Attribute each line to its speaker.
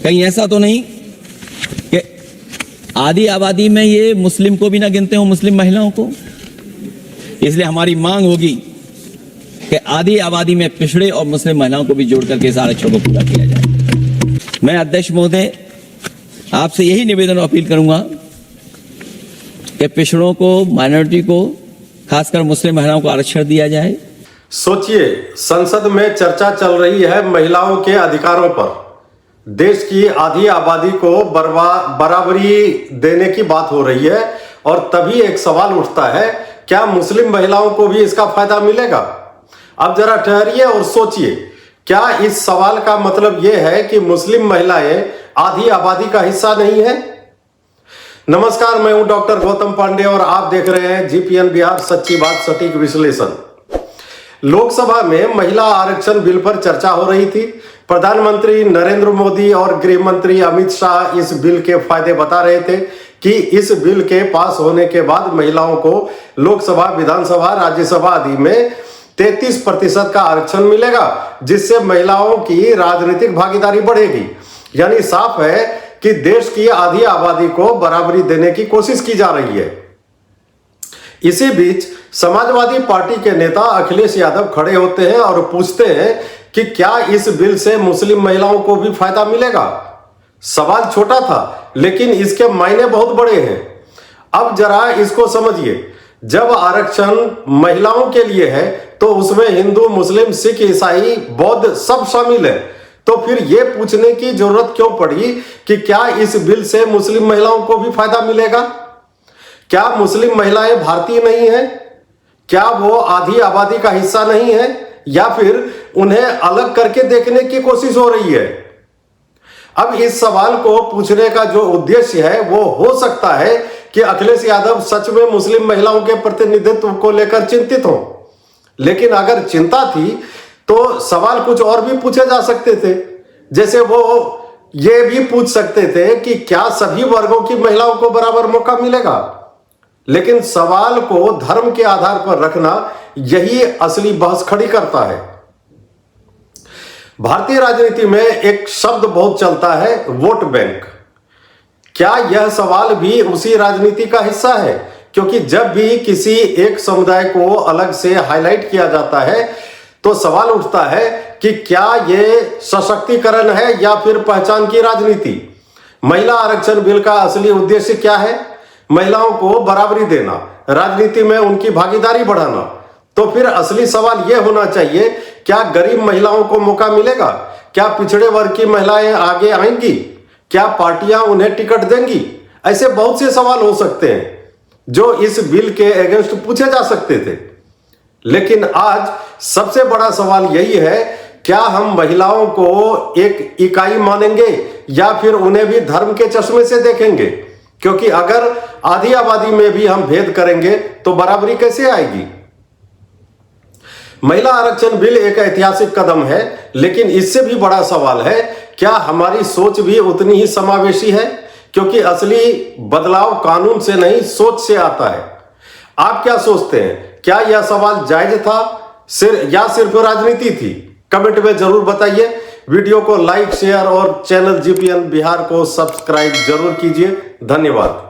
Speaker 1: कहीं ऐसा तो नहीं कि आधी आबादी में ये मुस्लिम को भी ना गिनते हो, मुस्लिम महिलाओं को। इसलिए हमारी मांग होगी कि आधी आबादी में पिछड़े और मुस्लिम महिलाओं को भी जोड़ करके इस आरक्षण को पूरा किया जाए। मैं अध्यक्ष महोदय आपसे यही निवेदन और अपील करूंगा कि पिछड़ों को, माइनॉरिटी को, खासकर मुस्लिम महिलाओं को आरक्षण दिया जाए।
Speaker 2: सोचिए, संसद में चर्चा चल रही है महिलाओं के अधिकारों पर। देश की आधी आबादी को बराबरी देने की बात हो रही है और तभी एक सवाल उठता है, क्या मुस्लिम महिलाओं को भी इसका फायदा मिलेगा? अब जरा ठहरिए और सोचिए, क्या इस सवाल का मतलब यह है कि मुस्लिम महिलाएं आधी आबादी का हिस्सा नहीं है? नमस्कार, मैं हूं डॉक्टर गौतम पांडे और आप देख रहे हैं जीपीएन बिहार, सच्ची बात सटीक विश्लेषण। लोकसभा में महिला आरक्षण बिल पर चर्चा हो रही थी। प्रधानमंत्री नरेंद्र मोदी और गृह मंत्री अमित शाह इस बिल के फायदे बता रहे थे कि इस बिल के पास होने के बाद महिलाओं को लोकसभा, विधानसभा, राज्यसभा आदि में 33% का आरक्षण मिलेगा, जिससे महिलाओं की राजनीतिक भागीदारी बढ़ेगी। यानी साफ है कि देश की आधी आबादी को बराबरी देने की कोशिश की जा रही है। इसी बीच समाजवादी पार्टी के नेता अखिलेश यादव खड़े होते हैं और पूछते हैं कि क्या इस बिल से मुस्लिम महिलाओं को भी फायदा मिलेगा? सवाल छोटा था, लेकिन इसके मायने बहुत बड़े हैं। अब जरा इसको समझिए, जब आरक्षण महिलाओं के लिए है तो उसमें हिंदू, मुस्लिम, सिख, ईसाई, बौद्ध सब शामिल है। तो फिर यह पूछने की जरूरत क्यों पड़ी कि क्या इस बिल से मुस्लिम महिलाओं को भी फायदा मिलेगा? क्या मुस्लिम महिलाएं भारतीय नहीं है? क्या वो आधी आबादी का हिस्सा नहीं है, या फिर उन्हें अलग करके देखने की कोशिश हो रही है? अब इस सवाल को पूछने का जो उद्देश्य है वो हो सकता है कि अखिलेश यादव सच में मुस्लिम महिलाओं के प्रतिनिधित्व को लेकर चिंतित हो। लेकिन अगर चिंता थी तो सवाल कुछ और भी पूछे जा सकते थे। जैसे वो ये भी पूछ सकते थे कि क्या सभी वर्गों की महिलाओं को बराबर मौका मिलेगा? लेकिन सवाल को धर्म के आधार पर रखना यही असली बहस खड़ी करता है। भारतीय राजनीति में एक शब्द बहुत चलता है, वोट बैंक। क्या यह सवाल भी उसी राजनीति का हिस्सा है? क्योंकि जब भी किसी एक समुदाय को अलग से हाईलाइट किया जाता है तो सवाल उठता है कि क्या यह सशक्तिकरण है या फिर पहचान की राजनीति? महिला आरक्षण बिल का असली उद्देश्य क्या है? महिलाओं को बराबरी देना, राजनीति में उनकी भागीदारी बढ़ाना। तो फिर असली सवाल यह होना चाहिए, क्या गरीब महिलाओं को मौका मिलेगा? क्या पिछड़े वर्ग की महिलाएं आगे आएंगी? क्या पार्टियां उन्हें टिकट देंगी? ऐसे बहुत से सवाल हो सकते हैं जो इस बिल के अगेंस्ट पूछे जा सकते थे। लेकिन आज सबसे बड़ा सवाल यही है, क्या हम महिलाओं को एक इकाई मानेंगे या फिर उन्हें भी धर्म के चश्मे से देखेंगे? क्योंकि अगर आधी आबादी में भी हम भेद करेंगे तो बराबरी कैसे आएगी? महिला आरक्षण बिल एक ऐतिहासिक कदम है, लेकिन इससे भी बड़ा सवाल है, क्या हमारी सोच भी उतनी ही समावेशी है? क्योंकि असली बदलाव कानून से नहीं, सोच से आता है। आप क्या सोचते हैं? क्या यह सवाल जायज था या सिर्फ राजनीति थी? कमेंट में जरूर बताइए। वीडियो को लाइक, शेयर और चैनल जीपीएन बिहार को सब्सक्राइब जरूर कीजिए। धन्यवाद।